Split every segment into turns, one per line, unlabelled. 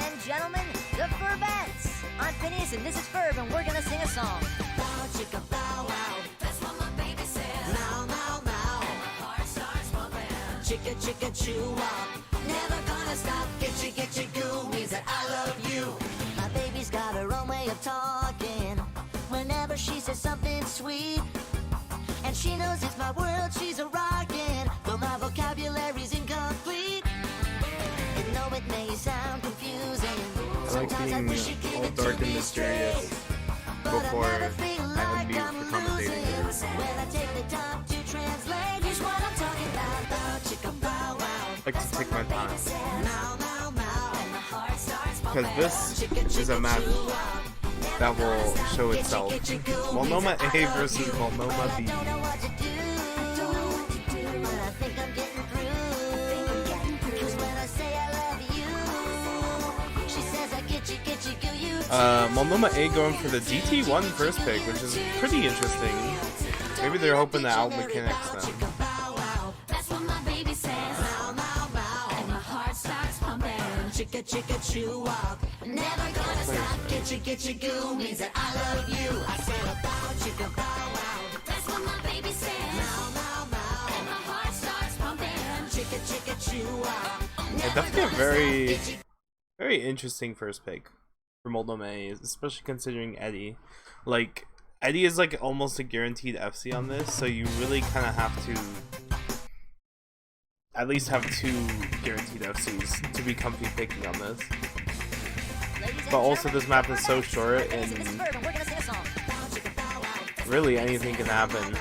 and gentlemen, the Furbettes. I'm Phineas and this is Ferb, and we're gonna sing a song. Bow, chicka, bow, wow. That's what my baby says. Meow, meow, meow. And my heart starts pumping. Chicka, chicka, chew up. Never gonna stop. Get you goo means that I love you. My baby's got her own way of talking. Whenever she says something sweet, and she knows it's my world she's a rockin', but my vocabulary's incomplete. And though it may sound confusing,
I like being all dark and mysterious before I have mute for commentating.
When I take the time to translate, here's what I'm talking about. Bow, chicka, bow, wow.
I like to take my time.
Meow, meow, meow. And my heart starts pumping.
Because this is a map that will show itself. Multnomah A versus Multnomah B. Multnomah A going for the GT1 first pick, which is pretty interesting. Maybe they're hoping to out mechanics then. Chicka chicka chew up. Never gonna stop. Get you goo means that I love you. I said a bow, chicka bow wow. That's what my baby says. Meow, meow, meow. And my heart starts pumping. Chicka chew up. Yeah, definitely a very interesting first pick for Multnomah A, especially considering Eddie. Like, Eddie is like almost a guaranteed FC on this, so you really kind of have to at least have 2 guaranteed FCs to be comfy picking on this. But also this map is so short and really anything can happen.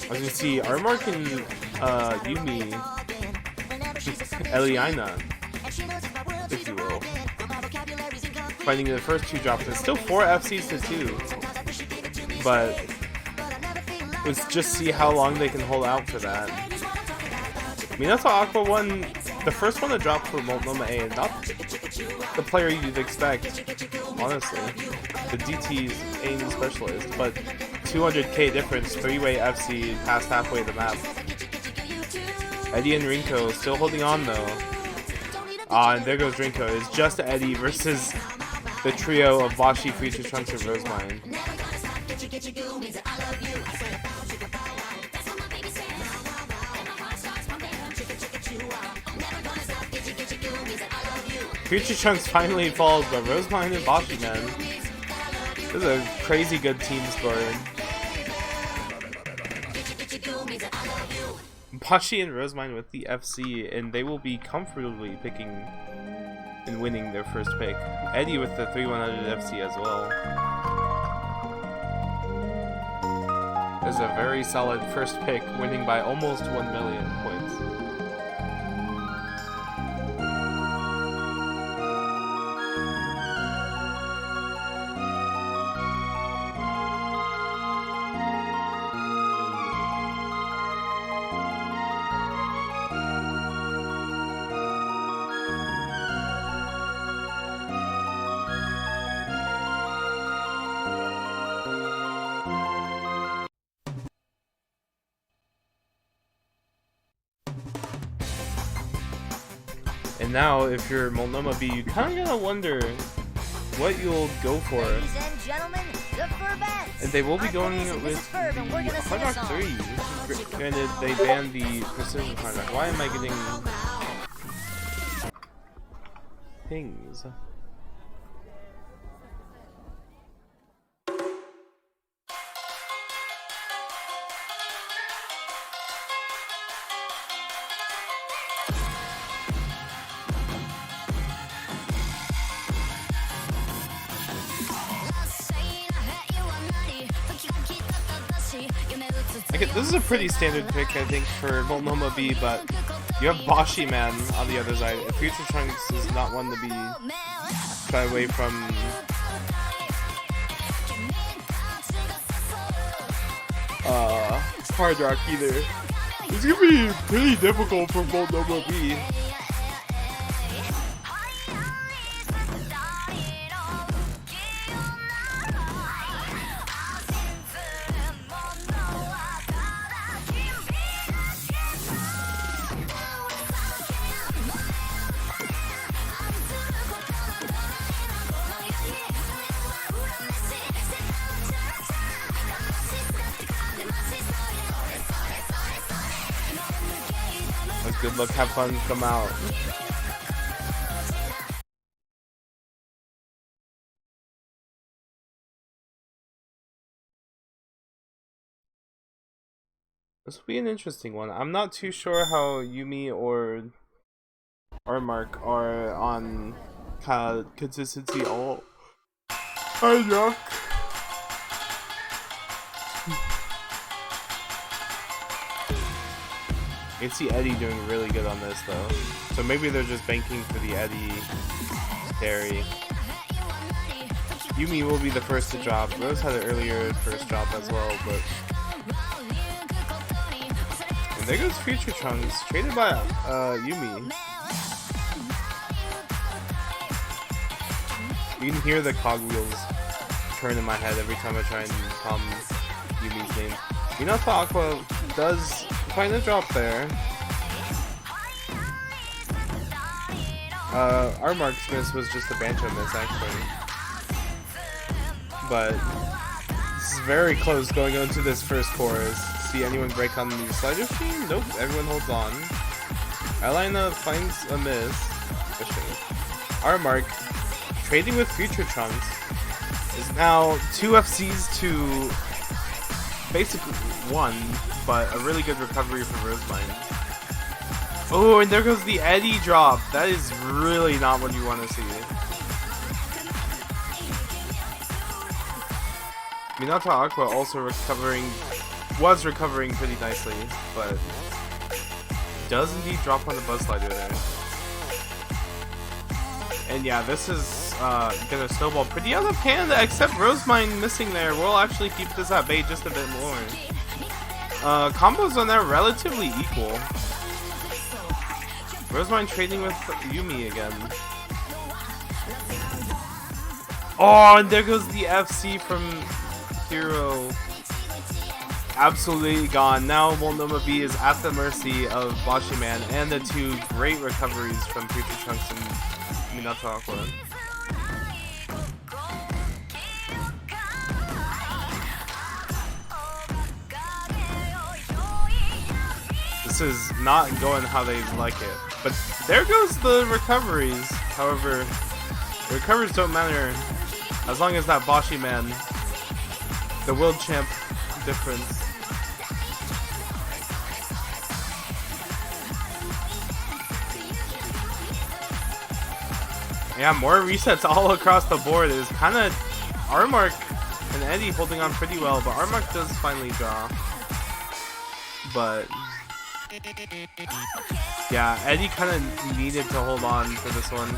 As you see, Armark and Yumi Eliana, if you will, finding the first 2 drops. It's still 4 FCs to 2, but let's just see how long they can hold out for that. Minato Aqua one, the first one to drop for Multnomah A, not the player you'd expect, honestly. The DT's aim specialist, but 200k difference, 3-way FC past halfway the map. Eddie and Rinko still holding on though. And there goes Rinko. It's just Eddie versus the trio of Bashi, Future Trunks, and Rosemine. Future Trunks finally falls, but Rosemine and Bashi, man. This is a crazy good team scoring. Bashi and Rosemine with the FC, and they will be comfortably picking and winning their first pick. Eddie with the 3100 FC as well. This is a very solid first pick, winning by almost 1 million points. And now, if you're Multnomah B, you kind of gotta wonder what you'll go for.
Ladies and gentlemen, the Furbettes.
And they will be going with the Hard Rock 3. Granted, they banned the Precision Hard Rock. Why am I getting pings? Okay, this is a pretty standard pick, I think, for Multnomah B, but you have Bashi Man on the other side. Future Trunks is not one to be shy away from. Hard Rock either. It's gonna be pretty difficult for Multnomah B. Good luck, have fun, come out. This will be an interesting one. I'm not too sure how Yumi or Mark are on kind of consistency. Oh, I know. You can see Eddie doing really good on this though. So maybe they're just banking for the Eddie carry. Yumi will be the first to drop. Rose had an earlier first drop as well, but... And there goes Future Trunks, traded by Yumi. You can hear the cogwheels turn in my head every time I try and hum Yumi's name. Minato Aqua does find a drop there. Our Mark's miss was just a Bancho miss actually. But this is very close going on to this first chorus. See anyone break on the slider stream? Nope, everyone holds on. Alina finds a miss. Our Mark, trading with Future Trunks, is now 2 FCs to basically 1, but a really good recovery from Rosemine. Oh, and there goes the Eddie drop. That is really not what you want to see. Minato Aqua also was recovering pretty nicely, but does indeed drop on the buzz slider there. And yeah, this is gonna snowball pretty out of hand, except Rosemine missing there will actually keep this at bay just a bit more. Combos on that relatively equal. Rosemine trading with Yumi again. Oh, and there goes the FC from Hero. Absolutely gone. Now Multnomah B is at the mercy of Bashiman and the 2 great recoveries from Future Trunks and Minato Aqua. This is not going how they like it. But there goes the recoveries. However, the recoveries don't matter as long as that Bashi man, the world champ difference. Yeah, more resets all across the board is kind of Armark and Eddie holding on pretty well, but Armark does finally draw. But yeah, Eddie kind of needed to hold on for this one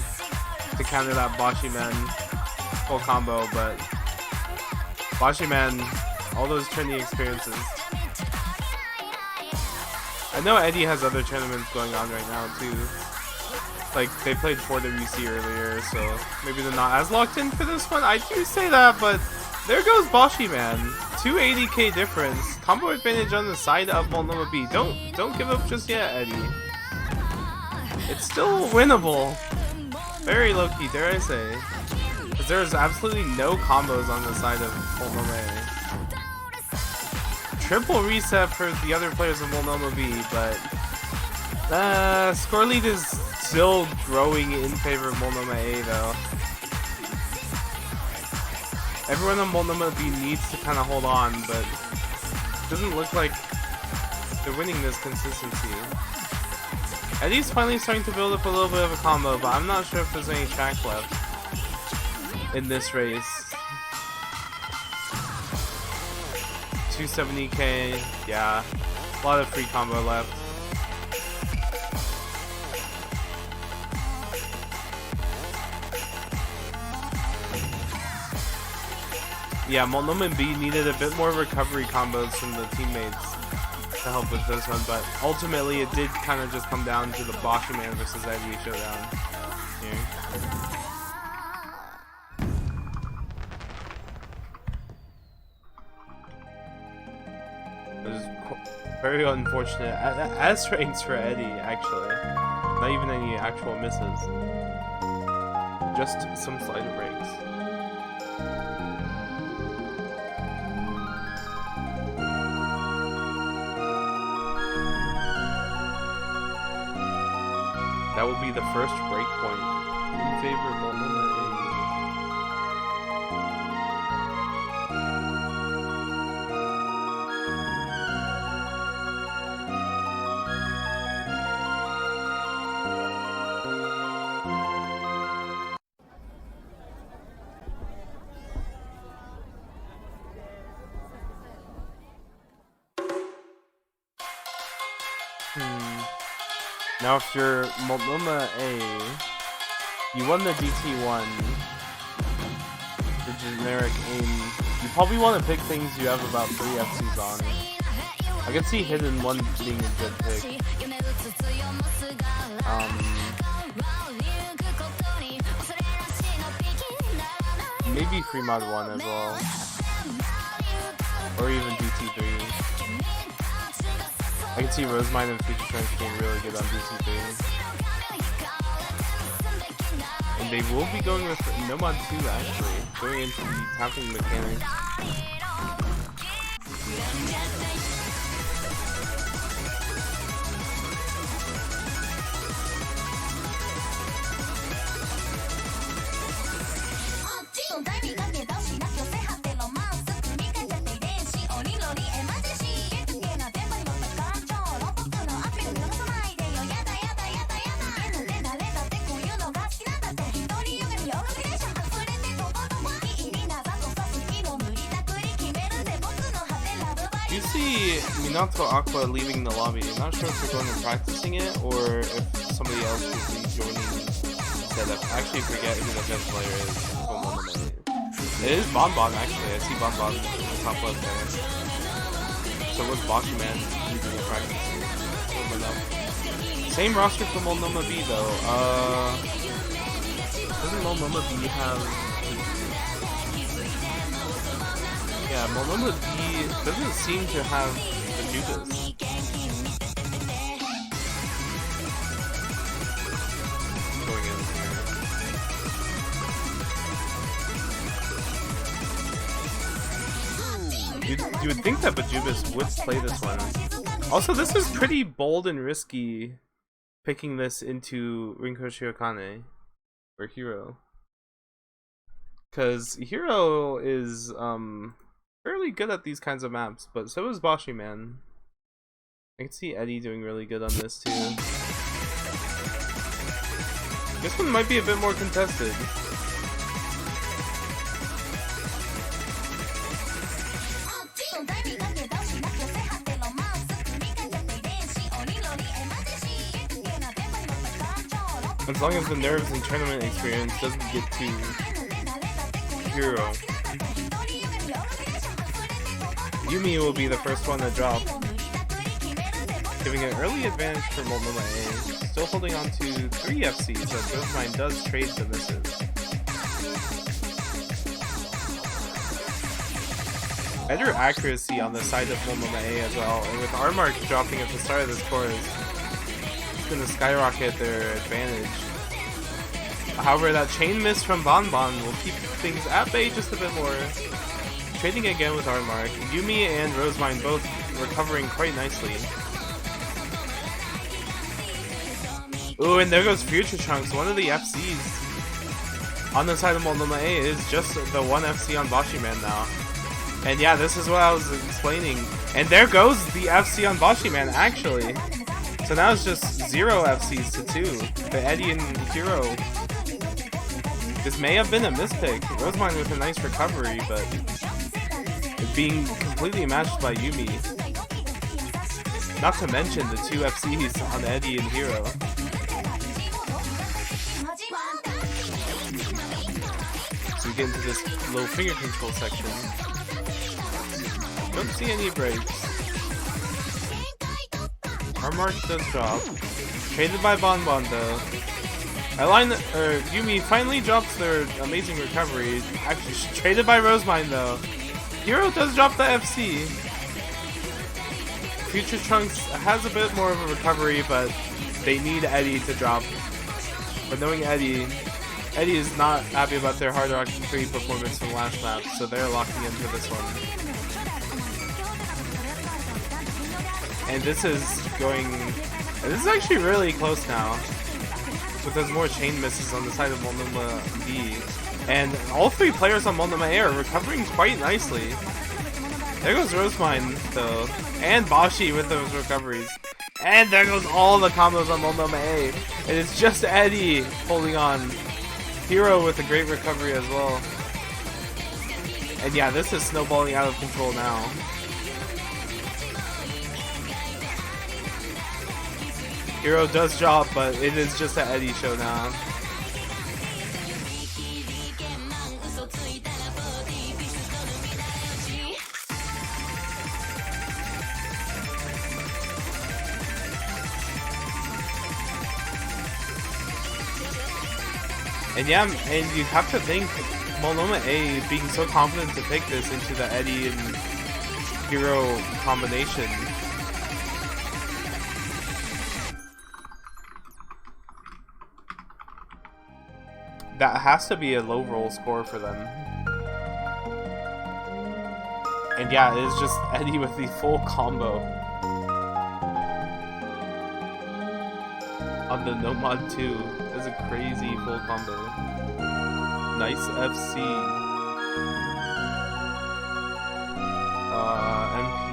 to counter that Bashi Man full combo, but Bashi Man, all those trendy experiences. I know Eddie has other tournaments going on right now too. Like, they played 4WC earlier, so maybe they're not as locked in for this one. I do say that, but there goes Bashi Man. 280k difference. Combo advantage on the side of Multnomah B. Don't give up just yet, Eddie. It's still winnable. Very low-key, dare I say. Because there's absolutely no combos on the side of Multnomah A. Triple reset for the other players of Multnomah B, but score lead is still growing in favor of Multnomah A though. Everyone on Multnomah B needs to kind of hold on, but it doesn't look like they're winning this consistency. Eddie's finally starting to build up a little bit of a combo, but I'm not sure if there's any track left in this race. 270k, yeah, a lot of free combo left. Yeah, Multnomah B needed a bit more recovery combos from the teammates to help with this one, but ultimately it did kind of just come down to the Bashi Man versus Eddie showdown here. It was very unfortunate. S ranks for Eddie, actually. Not even any actual misses. Just some slider breaks. That will be the first breakpoint in favor of Multnomah A. Now if you're Multnomah A, you won the DT1, the generic aim. You probably want to pick things you have about 3 FCs on. I can see Hidden 1 being a good pick. Maybe Free Mod 1 as well. Or even DT3. I can see Rosemine and Future Trunks being really good on DT3. And they will be going with No Mod 2 actually, going into the tapping mechanics. You see Minato Aqua leaving the lobby. I'm not sure if they're going and practicing it or if somebody else will be joining instead. I actually forget who the best player is. It is Bonbon actually. I see Bonbon in the top left there. So was Bakuman leading the practicing. Same roster for Multnomah B though. Doesn't Multnomah B have... Yeah, Multnomah B doesn't seem to have the Judas. Going in here. You would think that Bajubis would play this one. Also, this is pretty bold and risky, picking this into Rinkoshi Okane, or Hero. Because Hero is, fairly good at these kinds of maps, but so is Boshi Man. I can see Eddie doing really good on this too. This one might be a bit more contested. As long as the nerves and tournament experience doesn't get too Hero. Yumi will be the first one to drop, giving an early advantage for Multnomah A, still holding on to 3 FCs as Rosemine does trade the misses. Better accuracy on the side of Multnomah A as well, and with R-Mark dropping at the start of this course, it's going to skyrocket their advantage. However, that chain miss from Bonbon will keep things at bay just a bit more. Trading again with R-Mark, Yumi and Rosemine both recovering quite nicely. Ooh, and there goes Future Trunks, one of the FCs on the side of Multnomah A is just the 1 FC on Boshi Man now. And yeah, this is what I was explaining. And there goes the FC on Boshi Man, actually. So now it's just 0 FCs to 2. The Eddie and Hero. This may have been a mispick. Rosemine with a nice recovery, but being completely matched by Yumi. Not to mention the 2 FCs on Eddie and Hero. So we get into this low finger control section. Don't see any breaks. R-Mark does drop. Traded by Bonbon though. Yumi finally drops their amazing recovery. Actually, traded by Rosemine though. Hero does drop the FC. Future Trunks has a bit more of a recovery, but they need Eddie to drop. But knowing Eddie is not happy about their Hard Rock 3 performance from last map, so they're locking into this one. And this is actually really close now. but there's more chain misses on the side of Multnomah B. And all three players on Multnomah A are recovering quite nicely. There goes Rosemine, though. And Bashi with those recoveries. And there goes all the combos on Multnomah A. And it's just Eddie holding on. Hero with a great recovery as well. And yeah, this is snowballing out of control now. Hero does drop, but it is just an Eddie show now. And yeah, and you have to think Multnomah A being so confident to pick this into the Eddie and Hero combination. That has to be a low roll score for them. And yeah, it is just Eddie with the full combo on the no mod 2. That's a crazy full combo. Nice FC. MP.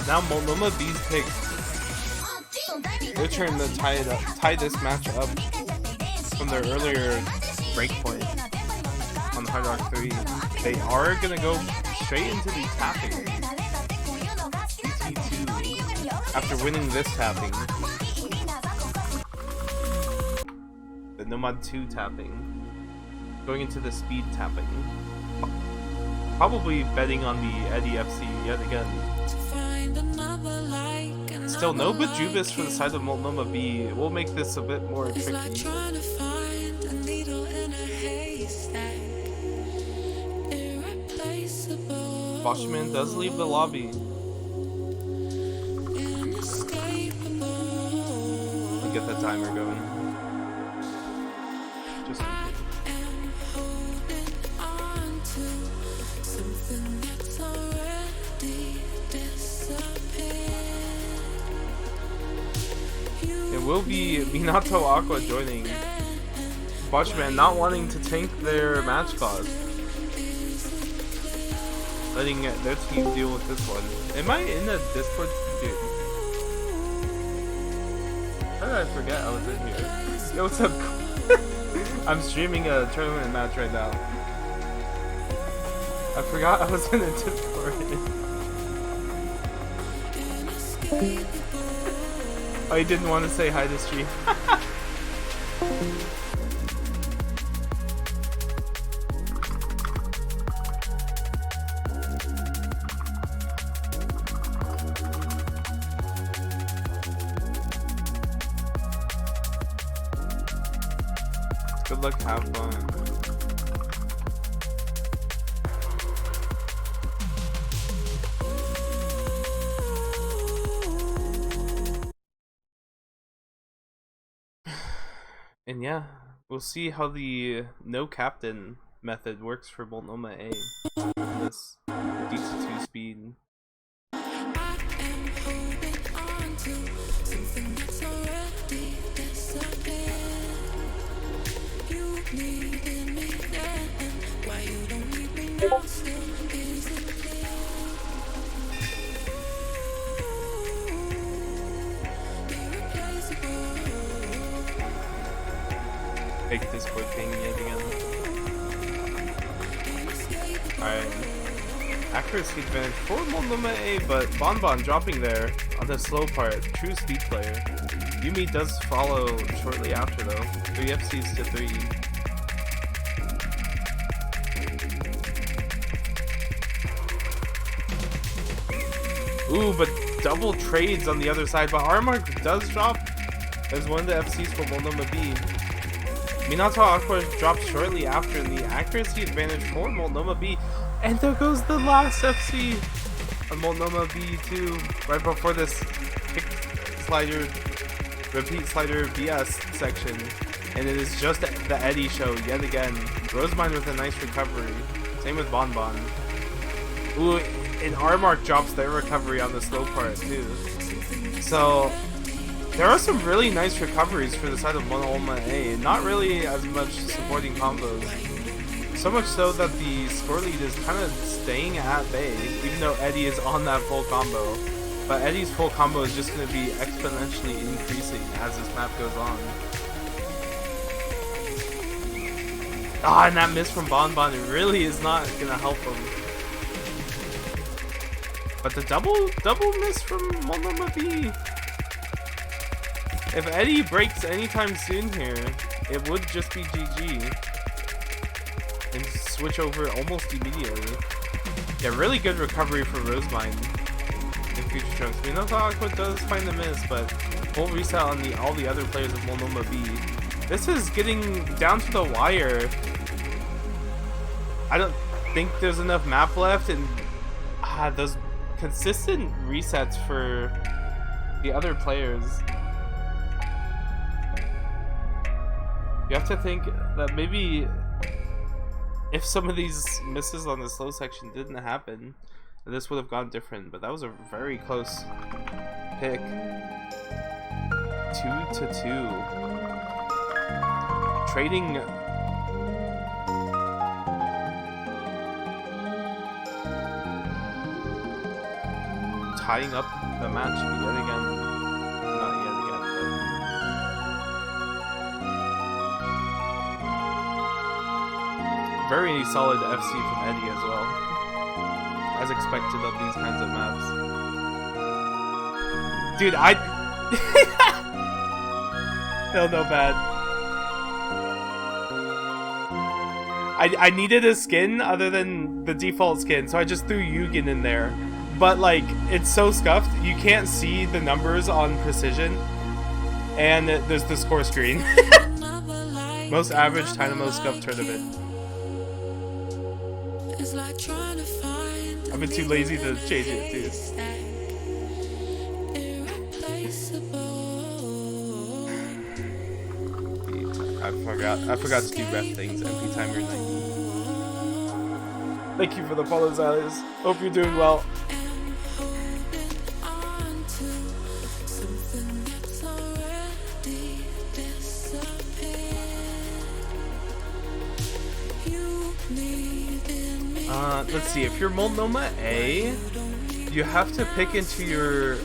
Now Multnomah B's pick. Their turn to tie this match up from their earlier breakpoint on Hard Rock 3. They are gonna go straight into the tapping. T2 after winning this tapping. The Nomad 2 tapping. Going into the speed tapping. Probably betting on the Eddie FC yet again. Still no Bajubis for the side of Multnomah B. We'll make this a bit more tricky. Boschman does leave the lobby. I'll get that timer going. Just it will be Minato Aqua joining. Watchman not wanting to tank their match cost. Letting their team deal with this one. Am I in the Discord? Dude. How did I forget I was in here? Yo, what's up? I'm streaming a tournament match right now. I forgot I was in the Discord. Oh, you didn't want to say hi to stream. Good luck, have fun. And yeah, we'll see how the no captain method works for Multnomah A in this DC2 speed. Big Discord ping yet again. Alright. Accuracy advantage for Multnomah A, but Bonbon dropping there on the slow part. True speed player. Yumi does follow shortly after though. 3 FCs to 3. Ooh, but double trades on the other side, but Armark does drop as one of the FCs for Multnomah B. Minato Aqua dropped shortly after the accuracy advantage for Multnomah B. And there goes the last FC of Multnomah B2 right before this kick slider, repeat slider BS section. And it is just the Eddie show yet again. Rosemine with a nice recovery. Same with Bonbon. Ooh, and R-Mark drops their recovery on the slow part too. So there are some really nice recoveries for the side of Multnomah A. Not really as much supporting combos. So much so that the score lead is kind of staying at bay, even though Eddie is on that full combo. But Eddie's full combo is just going to be exponentially increasing as this map goes on. Ah, and that miss from Bonbon really is not going to help him. But the double miss from Multnomah B. If Eddie breaks anytime soon here, it would just be GG. And switch over almost immediately. Yeah, really good recovery for Rosemine in future chunks. Minato Aqua does find the miss, but full reset on all the other players of Multnomah B. This is getting down to the wire. I don't think there's enough map left, and those consistent resets for the other players. You have to think that maybe if some of these misses on the slow section didn't happen, this would have gone different, but that was a very close pick. 2-2. Trading tying up the match yet again. Not yet again, but very solid FC from Eddie as well, as expected of these kinds of maps. Dude, no bad. I needed a skin other than the default skin, so I just threw Yugen in there. But like, it's so scuffed, you can't see the numbers on precision, and there's the score screen. Most average Dynamo scuffed tournament. I've been too lazy to change it too. I forgot to do ref things. MP timer 90. Thank you for the follow, Silas. Hope you're doing well. Let's see, if you're Multnomah A, you have to pick into your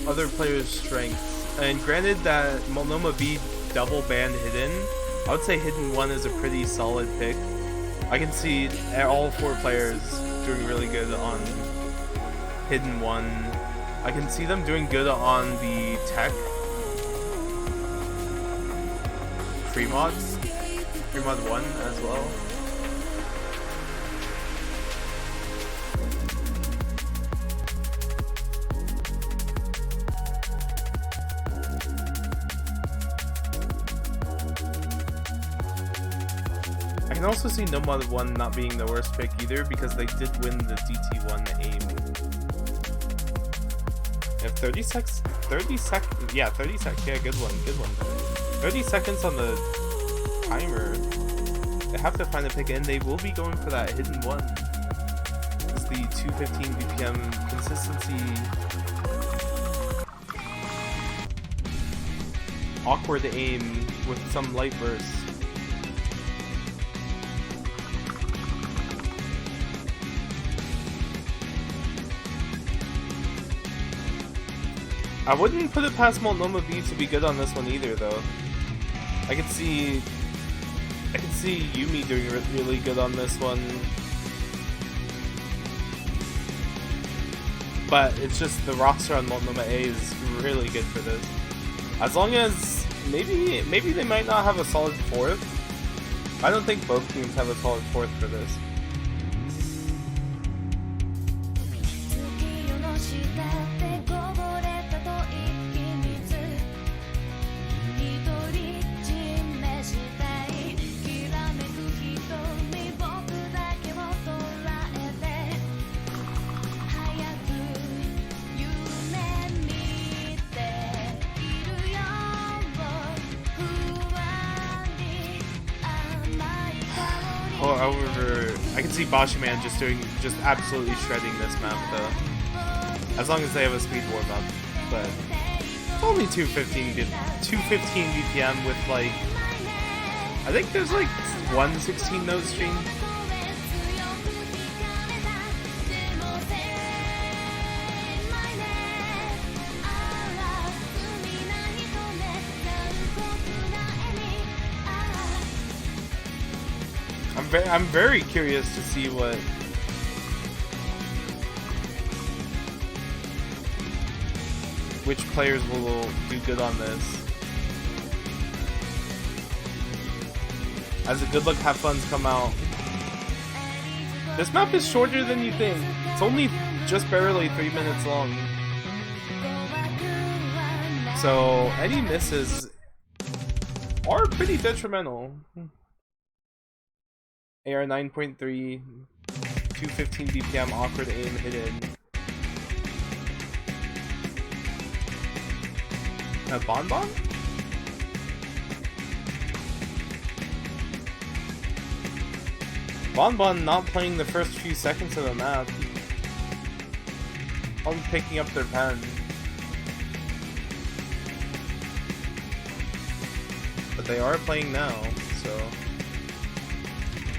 other player's strengths. And granted that Multnomah B double banned Hidden, I would say Hidden 1 is a pretty solid pick. I can see all 4 players doing really good on Hidden 1. I can see them doing good on the Tech. Fremod 1 as well. I can also see Nomad 1 not being the worst pick either, because they did win the DT1 aim. If 30 seconds, yeah, 30 seconds, yeah, good one. 30 seconds on the timer. They have to find a pick, and they will be going for that Hidden 1. It's the 215 BPM consistency. Awkward aim with some light bursts. I wouldn't put it past Multnomah B to be good on this one either, though. I could see Yumi doing really good on this one, but it's just the roster on Multnomah A is really good for this. As long as maybe they might not have a solid 4th. I don't think both teams have a solid 4th for this. However, I can see Bashiman just absolutely shredding this map though. As long as they have a speed warm up. But it's only 215 BPM with like, I think there's like 116 note string. I'm very curious to see which players will do good on this. As the Good Luck Have Funs come out. This map is shorter than you think. It's only just barely 3 minutes long. So any misses are pretty detrimental. AR 9.3, 215 BPM, awkward aim hidden. A Bonbon? Bonbon not playing the first few seconds of the map. Only picking up their pen. But they are playing now, so...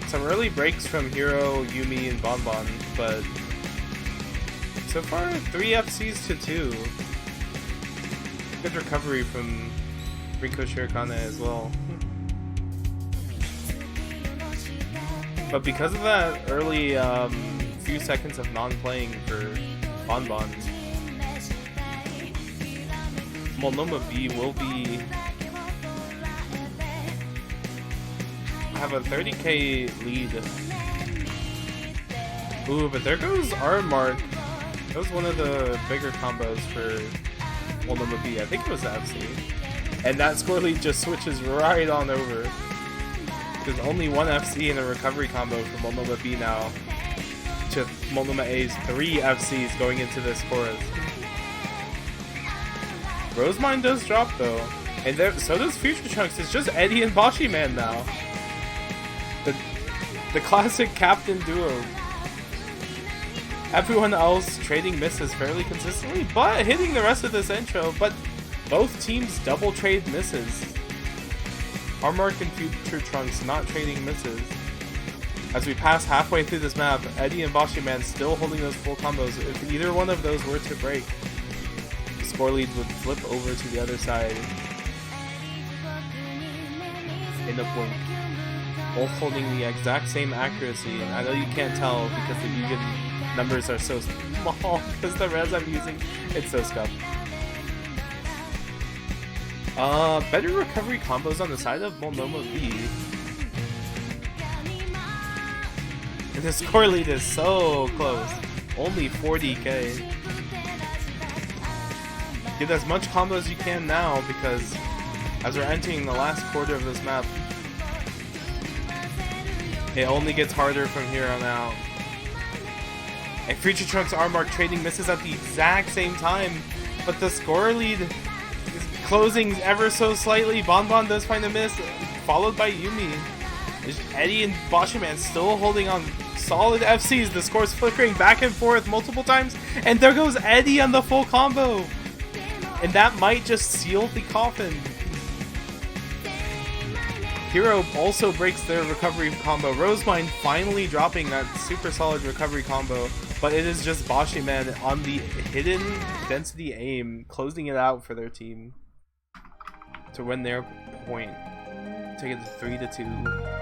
Some early breaks from Hero, Yumi, and Bonbon, but so far 3 FCs to 2. Good recovery from Rico Shirokane as well. But because of that early few seconds of non-playing for Bonbon, Multnomah B will have a 30k lead. Ooh, but there goes R-Mark. That was one of the bigger combos for Multnomah B. I think it was the FC. And that score lead just switches right on over. There's only one FC in a recovery combo for Multnomah B now. To Multnomah A's 3 FCs going into this chorus. Rosemine does drop though. And so does Future Trunks. It's just Eddie and Bashiman now. The classic captain duo. Everyone else trading misses fairly consistently, but hitting the rest of this intro. But both teams double trade misses. R-Mark and Future Trunks not trading misses. As we pass halfway through this map, Eddie and Bashiman still holding those full combos. If either one of those were to break, the score lead would flip over to the other side in a blink. Both holding the exact same accuracy, and I know you can't tell because the Yugen numbers are so small because the res I'm using, it's so scuffed. Better recovery combos on the side of Multnomah B. And the score lead is so close. Only 40k. Get as much combo as you can now because as we're entering the last quarter of this map, it only gets harder from here on out. And Future Trunks R-Mark trading misses at the exact same time, but the score lead is closing ever so slightly. Bonbon does find a miss, followed by Yumi. There's Eddie and Bashiman still holding on solid FCs. The score's flickering back and forth multiple times, and there goes Eddie on the full combo. And that might just seal the coffin. Hero also breaks their recovery combo. Rosemine finally dropping that super solid recovery combo, but it is just Bashiman on the hidden density aim, closing it out for their team to win their point, take it to 3-2.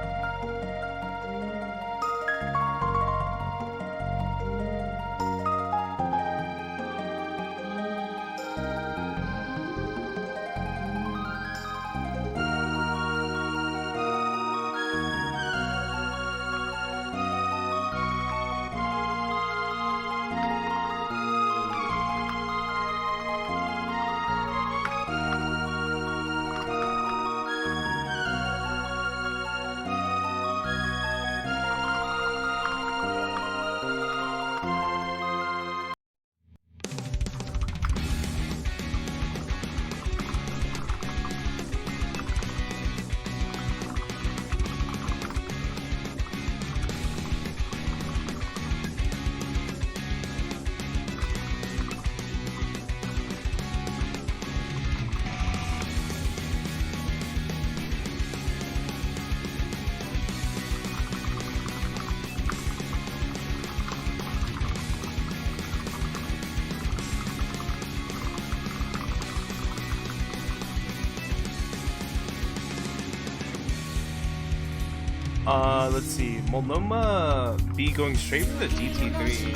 Let's see. Multnomah B going straight for the DT3.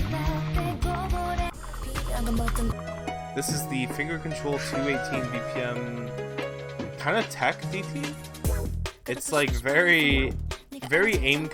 This is the finger control 218 BPM kind of tech DT. It's like very aim.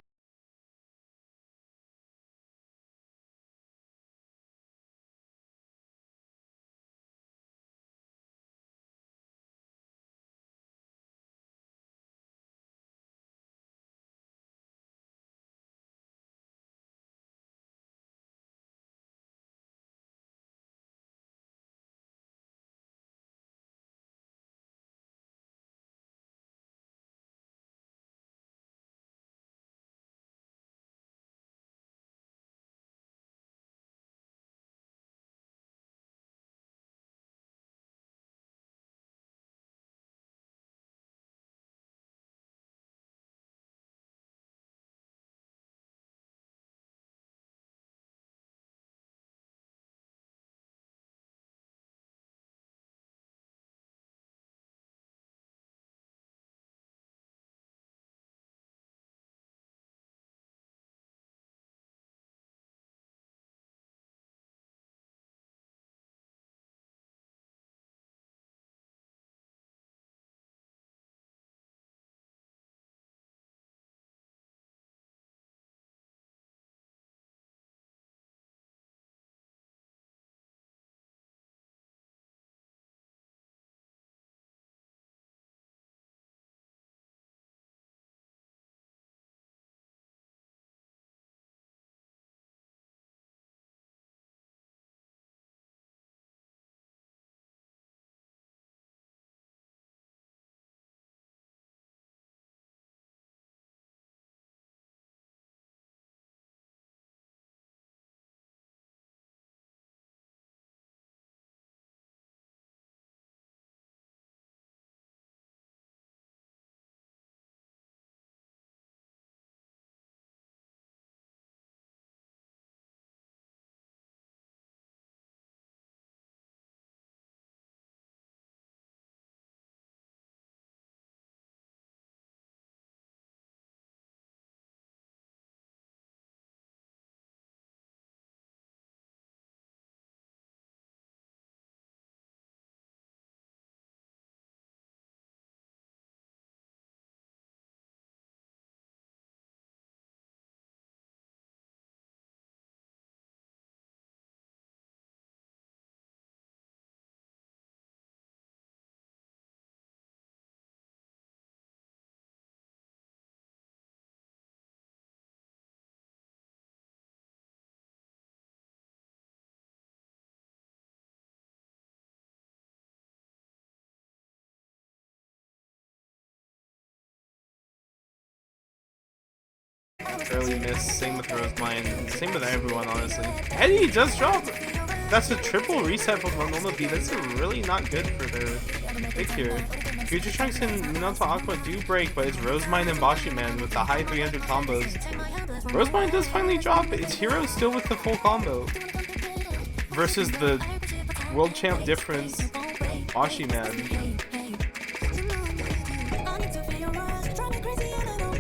Early miss. Same with Rosemine. Same with everyone, honestly. Eddie does drop. That's a triple reset from Multnomah B. That's really not good for their pick here. Future Trunks and Minato Aqua do break, but it's Rosemine and Bashi Man with the high 300 combos. Rosemine does finally drop. It's Hero still with the full combo. Versus the world champ difference, Bashi Man.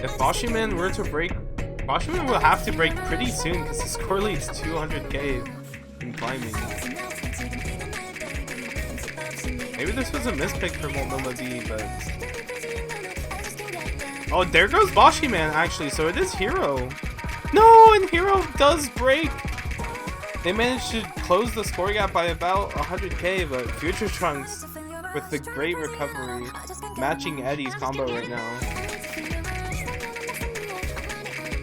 If Bashi Man were to break, Bashi Man will have to break pretty soon because his score lead's 200k in climbing. Maybe this was a mispick for Multnomah B, but... Oh, there goes Bashi Man actually, so it is Hero. No, and Hero does break! They managed to close the score gap by about 100k, but Future Trunks, with the great recovery, matching Eddie's combo right now.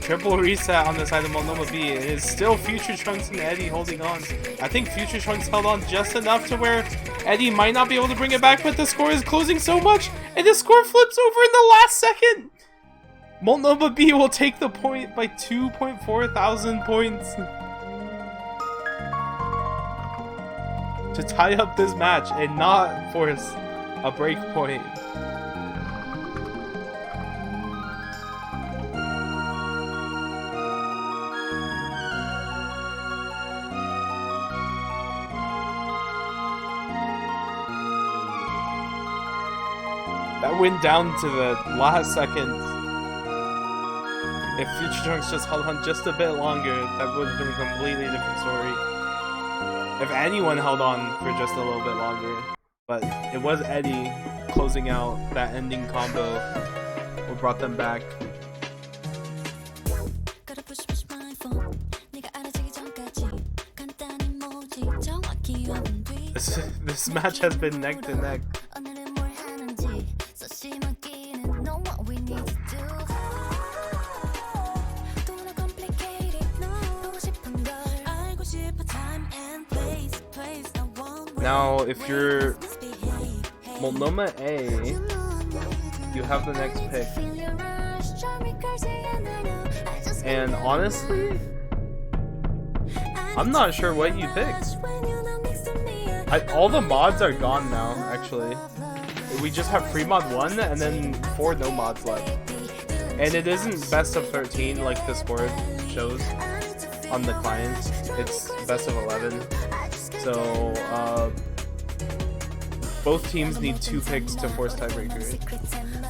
Triple reset on the side of Multnomah B. It is still Future Trunks and Eddie holding on. I think Future Trunks held on just enough to where Eddie might not be able to bring it back, but the score is closing so much, and the score flips over in the last second! Multnomah B will take the point by 2.4 thousand points to tie up this match and not force a break point. That went down to the last second. If Future Trunks just held on just a bit longer, that would have been a completely different story. If anyone held on for just a little bit longer. But it was Eddie closing out that ending combo what brought them back. This match has been neck to neck. Now, if you're Multnomah A, you have the next pick. And honestly, I'm not sure what you picked. All the mods are gone now, actually. We just have pre-mod 1 and then 4 no mods left. And it isn't best of 13 like the score shows on the client. It's best of 11. So, both teams need 2 picks to force tiebreaker.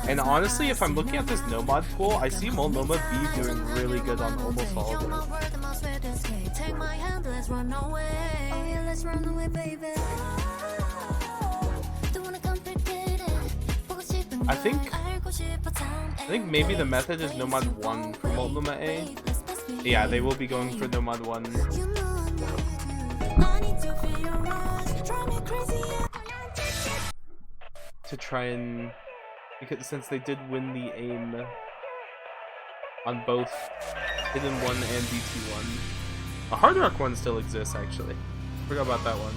And honestly, if I'm looking at this no mod pool, I see Multnomah B doing really good on almost all of them. I think maybe the method is no mod 1 for Multnomah A. Yeah, they will be going for no mod 1. To try and, because since they did win the aim on both Hidden 1 and DT1. A Hard Rock 1 still exists, actually. Forgot about that one.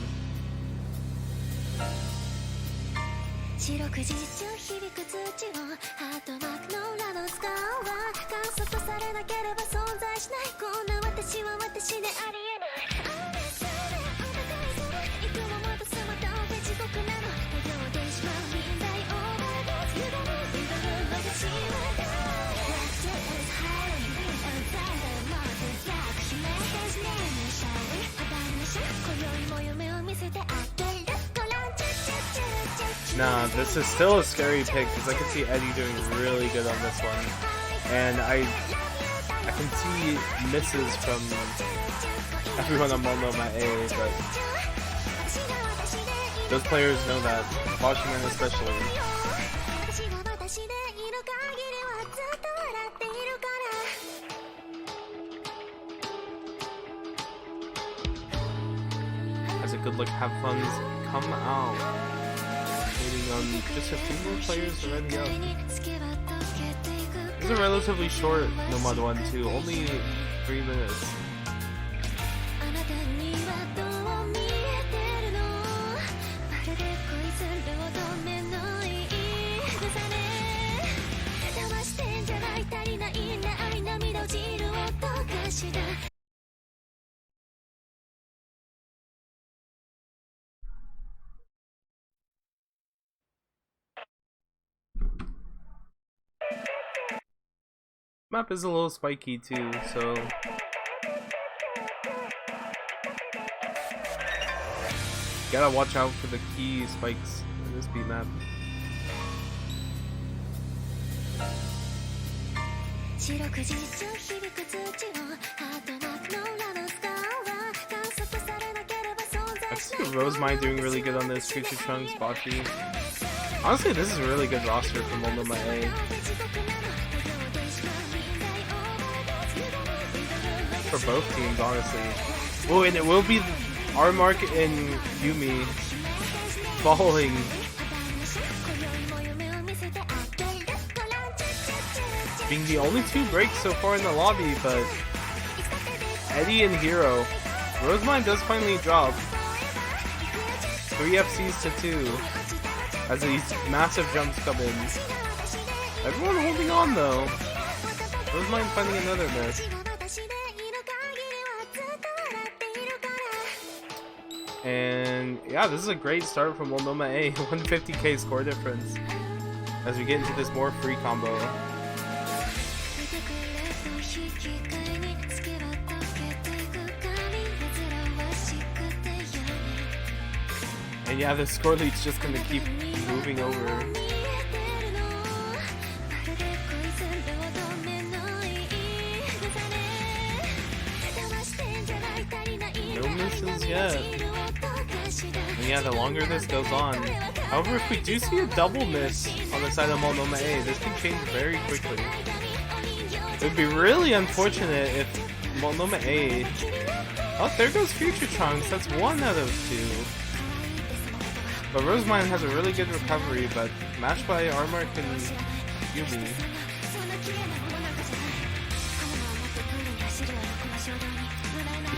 Nah, this is still a scary pick because I can see Eddie doing really good on this one, and I can see misses from everyone on Multnomah A, but those players know that, Washington especially. As a good look, have funds come out. Waiting on just a few more players to ready up. This is a relatively short no mod 1 too, only 3 minutes. Map is a little spiky too, so gotta watch out for the key spikes in this beat map. I see Rosemine doing really good on this, Future Trunks, Bashi. Honestly, this is a really good roster for Multnomah A. For both teams, honestly. Oh, and it will be R-Mark and Yumi following. Being the only 2 breaks so far in the lobby, but Eddie and Hero. Rosemine does finally drop. 3 FCs to 2 as these massive jumps come in. Everyone holding on though. Rosemine finding another miss. And yeah, this is a great start from Multnomah A. 150k score difference as we get into this more free combo. And yeah, the score lead's just gonna keep moving over. reactions yet. And yeah, the longer this goes on. However, if we do see a double miss on the side of Multnomah A, this can change very quickly. It would be really unfortunate if Multnomah A... Oh, there goes Future Trunks. That's 1 out of 2. But Rosemine has a really good recovery, but matched by Armark and Yubi.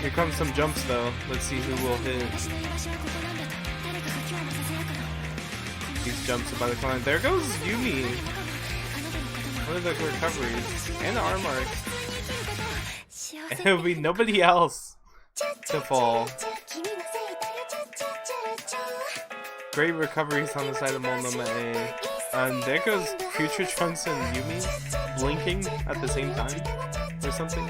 Here comes some jumps though. Let's see who will hit. These jumps about to come in. There goes Yumi. One of the recoveries. And Armark. And it will be nobody else to fall. Great recoveries on the side of Multnomah A. And there goes Future Trunks and Yumi blinking at the same time or something.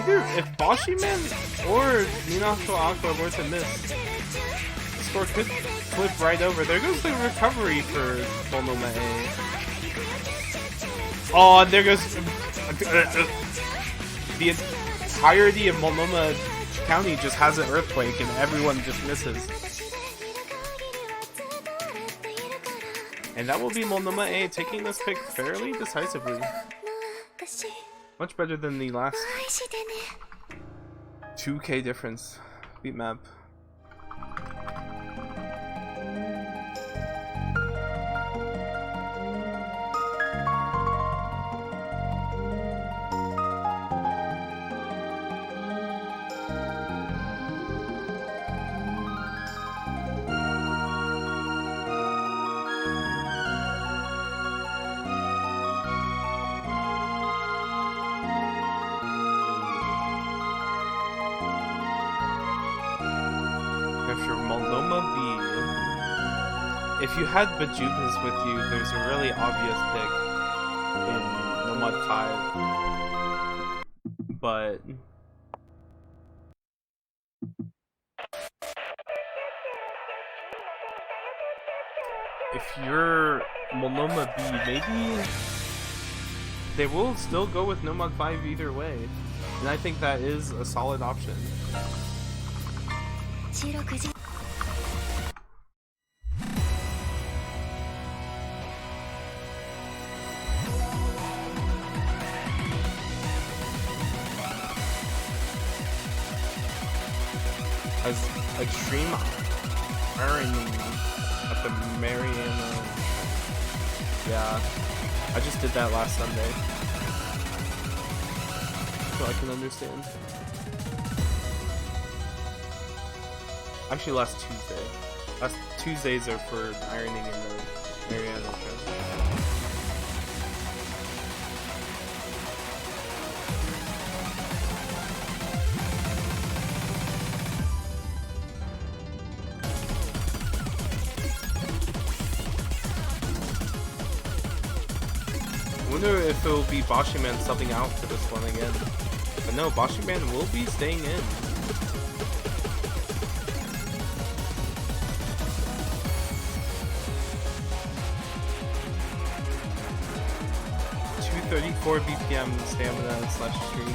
If Bashiman or Ninasho Aqua were to miss, the score could flip right over. There goes the recovery for Multnomah A. Oh, and there goes the entirety of Multnomah County just has an earthquake and everyone just misses. And that will be Multnomah A taking this pick fairly decisively. Much better than the last 2K difference beat map. If you had Bajupas with you, there's a really obvious pick in Nomad 5. But if you're Multnomah B, maybe they will still go with Nomad 5 either way. And I think that is a solid option. As extreme irony at the Mariana. Yeah, I just did that last Sunday, so I can understand. Actually, last Tuesday. Last Tuesdays are for ironing in the Mariana show. I wonder if it will be Bashiman subbing out for this one again. But no, Bashiman will be staying in. .234 BPM stamina / stream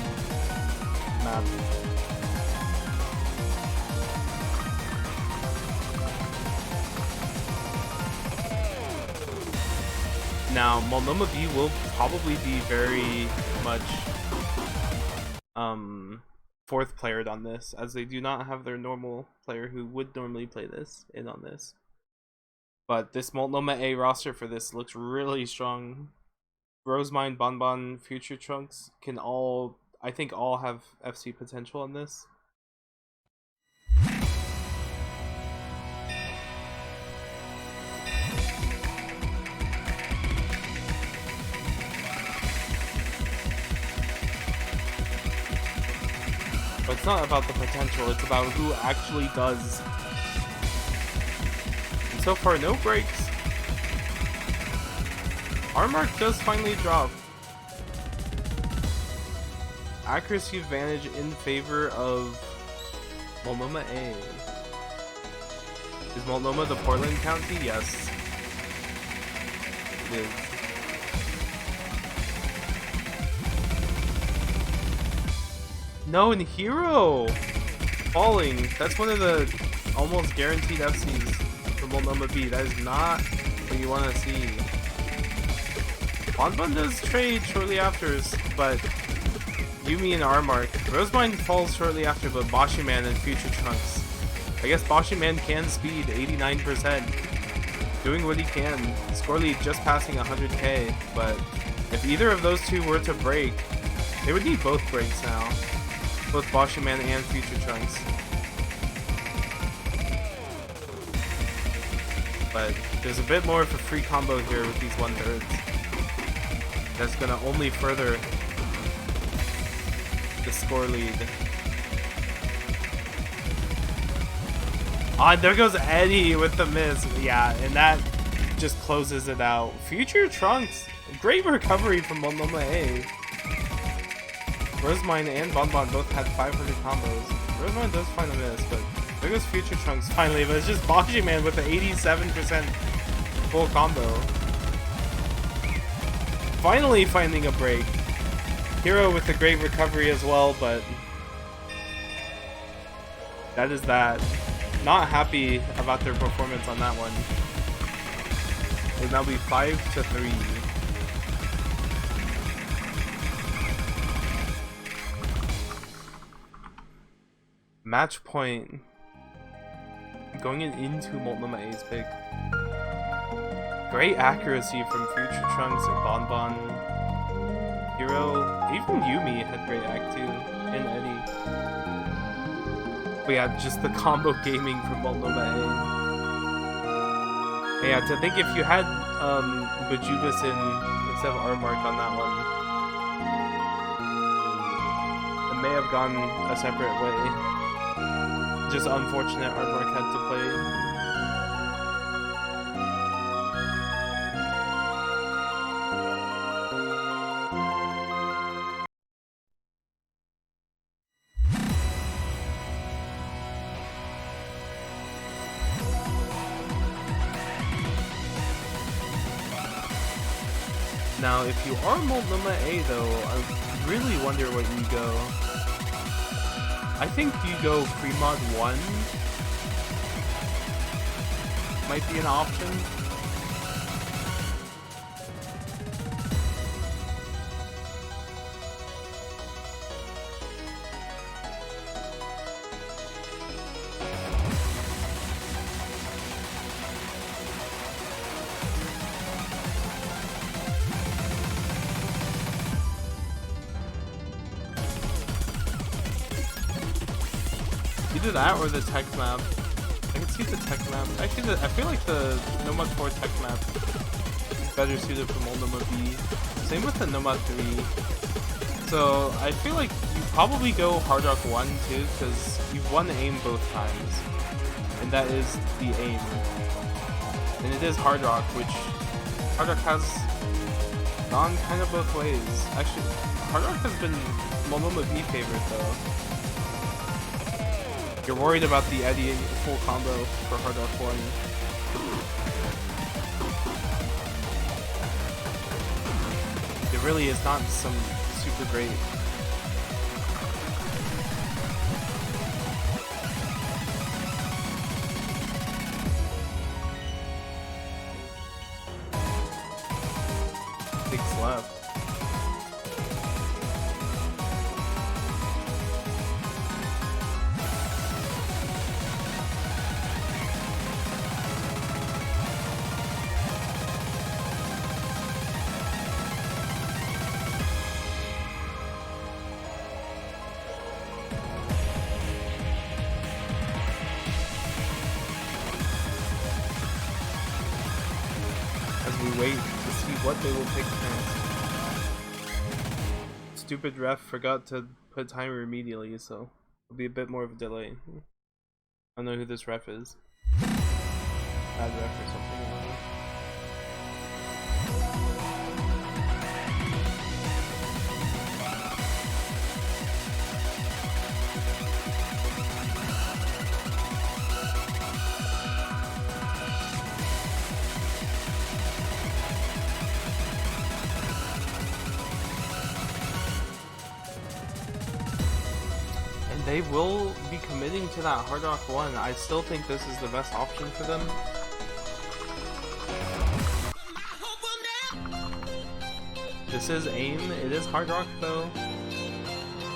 map. Now, Multnomah B will probably be very much fourth playered on this, as they do not have their normal player who would normally play this in on this. But this Multnomah A roster for this looks really strong. Rosemine, Bonbon, Future Trunks can all, I think, all have FC potential on this. But it's not about the potential, it's about who actually does. And so far, no breaks. Armark does finally drop. Accuracy advantage in favor of Multnomah A. Is Multnomah the Portland County? Yes. It is. No, and Hero falling. That's one of the almost guaranteed FCs for Multnomah B. That is not what you want to see. Bonbon does trade shortly after, but Yumi and R-Mark. Rosemine falls shortly after, but Boshiman and Future Trunks. I guess Boshiman can speed 89%. Doing what he can. Score lead just passing 100k, but if either of those two were to break, they would need both breaks now. Both Boshiman and Future Trunks. But there's a bit more of a free combo here with these 1/3. That's gonna only further the score lead. Ah, there goes Eddie with the miss. Yeah, and that just closes it out. Future Trunks, great recovery from Multnomah A. Rosemine and Bonbon both had 500 combos. Rosemine does find a miss, but there goes Future Trunks finally. But it's just Boshiman with the 87% full combo. Finally finding a break. Hero with a great recovery as well, but that is that. Not happy about their performance on that one. It will now be 5-3. Match point going into Multnomah A's pick. Great accuracy from Future Trunks and Bonbon. Hero, even Yumi had great act too, and Eddie. But yeah, just the combo gaming from Multnomah A. Yeah, to think if you had Bajubas instead of R-Mark on that one, it may have gone a separate way. Just unfortunate R-Mark had to play. Now, if you are Multnomah A though, I really wonder what you go. I think you go Premod 1 might be an option. Either that or the tech map. I can see the tech map. Actually, I feel like the Nomad 4 tech map is better suited for Multnomah B. Same with the Nomad 3. So I feel like you probably go Hard Rock 1 too, because you've won aim both times. And that is the aim. And it is Hard Rock, which Hard Rock has gone kind of both ways. Actually, Hard Rock has been Multnomah B favorite though. You're worried about the Eddie full combo for Hard Rock 1. It really is not some super great. Six left. Wait to see what they will pick next. Stupid ref forgot to put timer immediately, so it'll be a bit more of a delay. I don't know who this ref is. Bad ref or something. they will be committing to that Hard Rock 1. I still think this is the best option for them. This is AIM. It is Hard Rock though.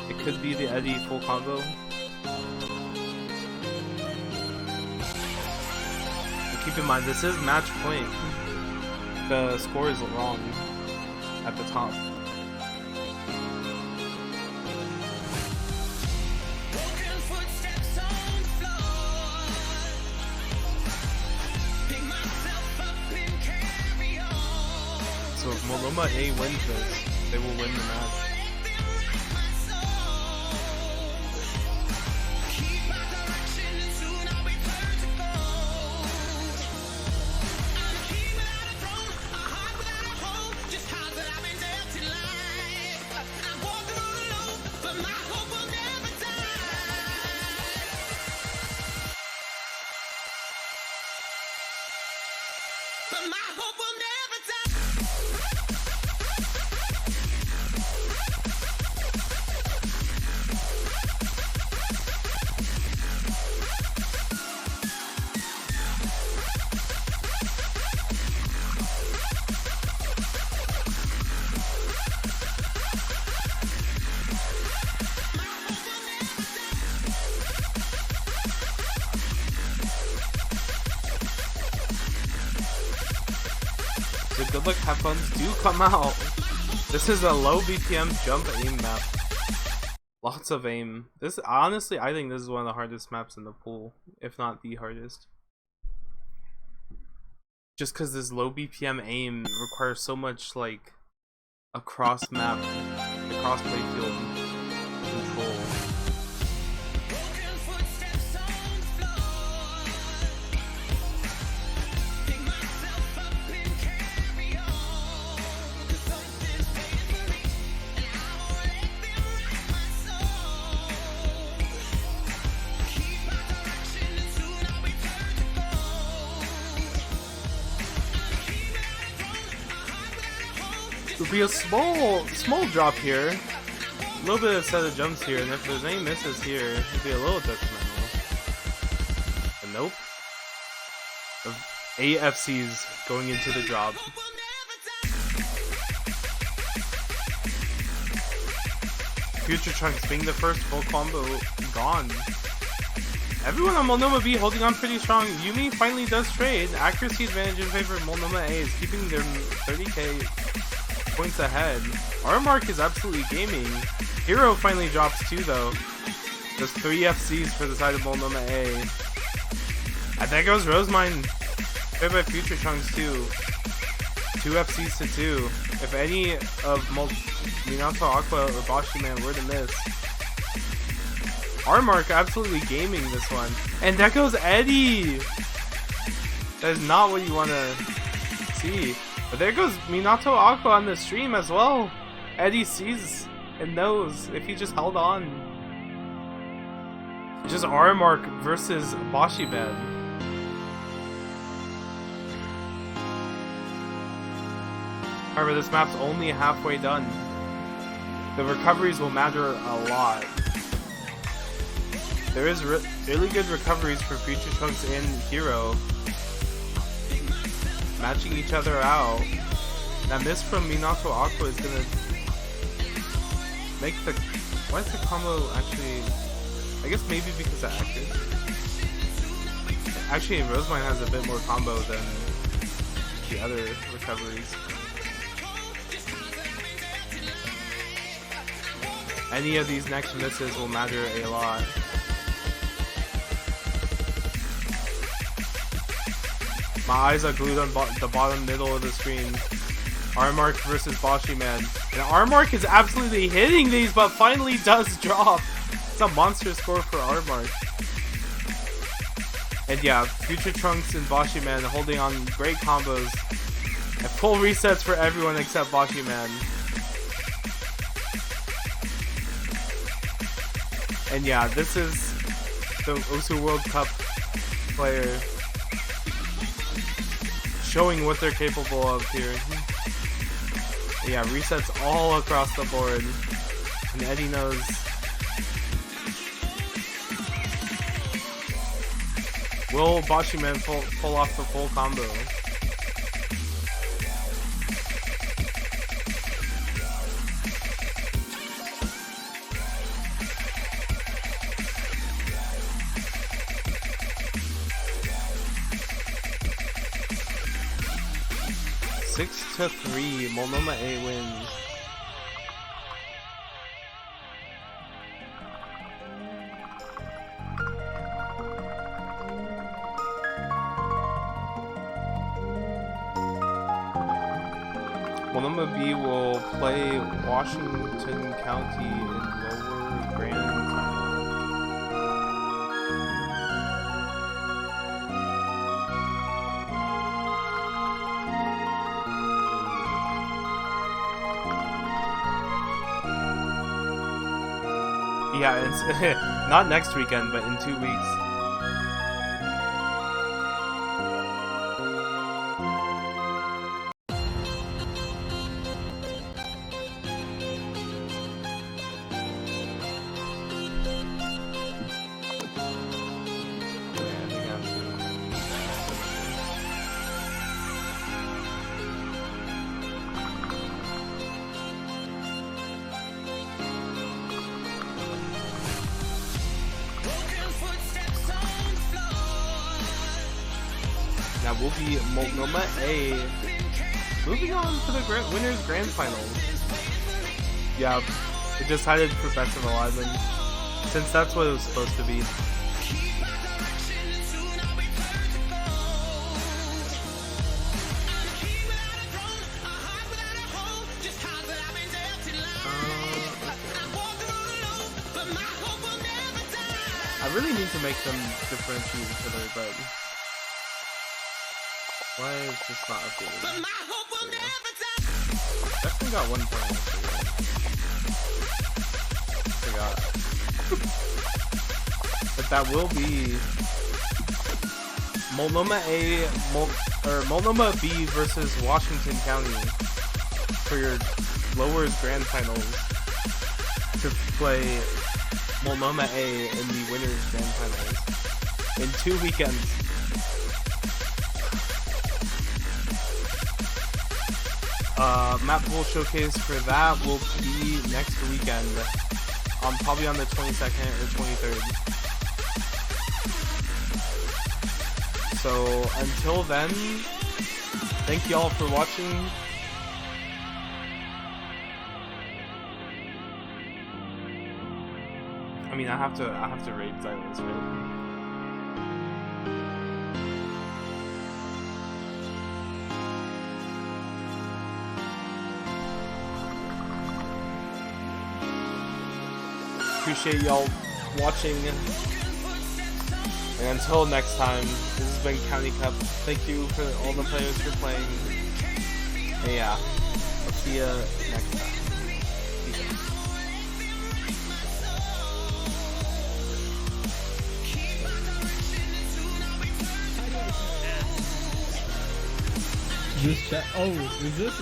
It could be the Eddie full combo. But keep in mind, this is match point. The score is wrong at the top. So if Multnomah A wins this, they will win the match. The good luck have funs do come out. This is a low BPM jump aim map. Lots of aim. This honestly, I think this is one of the hardest maps in the pool, if not the hardest. Just because this low BPM aim requires so much like across map, across playfield control. It'll be a small drop here. A little bit of set of jumps here, and if there's any misses here, it'll be a little detrimental. But nope. The AFC's going into the drop. Future Trunks being the first full combo gone. Everyone on Multnomah B holding on pretty strong. Yumi finally does trade. Accuracy advantage in favor of Multnomah A is keeping their 30k points ahead. R-Mark is absolutely gaming. Hero finally drops 2 though. There's 3 FCs for the side of Multnomah A. And there goes Rosemine. Played by Future Trunks too. 2 FCs to 2. If any of Minato Aqua or Bashi Man were to miss. R-Mark absolutely gaming this one. And that goes Eddie! That is not what you want to see. But there goes Minato Aqua on the stream as well. Eddie sees and knows if he just held on. Just R-Mark versus Bashi Man. However, this map's only halfway done. The recoveries will matter a lot. There is really good recoveries for Future Trunks and Hero. Matching each other out. That miss from Minato Aqua is gonna make the... Why is the combo actually... I guess maybe because of accuracy. Actually, Rosemine has a bit more combo than the other recoveries. Any of these next misses will matter a lot. My eyes are glued on the bottom middle of the screen. R-Mark versus Bashi Man. And R-Mark is absolutely hitting these, but finally does drop. It's a monster score for R-Mark. And yeah, Future Trunks and Bashi Man holding on great combos. And full resets for everyone except Bashi Man. And yeah, this is the Osu World Cup player showing what they're capable of here. Yeah, resets all across the board. And Eddie knows Will Bashiman pull off the full combo? Six to 3, Multnomah A wins. Multnomah B will play Washington County in Lower Grand Final. Yeah, it's not next weekend, but in 2 weeks. That will be Multnomah A moving on to the winners grand finals. Yeah, it decided for best of 11 since that's what it was supposed to be. I really need to make them differentiate each other, but why is this not updated? Definitely got 1 point Forgot. But that will be Multnomah A or Multnomah B versus Washington County for your lowers grand finals to play Multnomah A in the winners grand finals in 2 weekends. Map pool showcase for that will be next weekend, probably on the 22nd or 23rd. So until then, thank y'all for watching. I mean, I have to rate Xylos, right? Appreciate y'all watching, and until next time, this has been County Cup. Thank you for all the players for playing, and yeah, I'll see ya next time.
This chat. Oh, is this?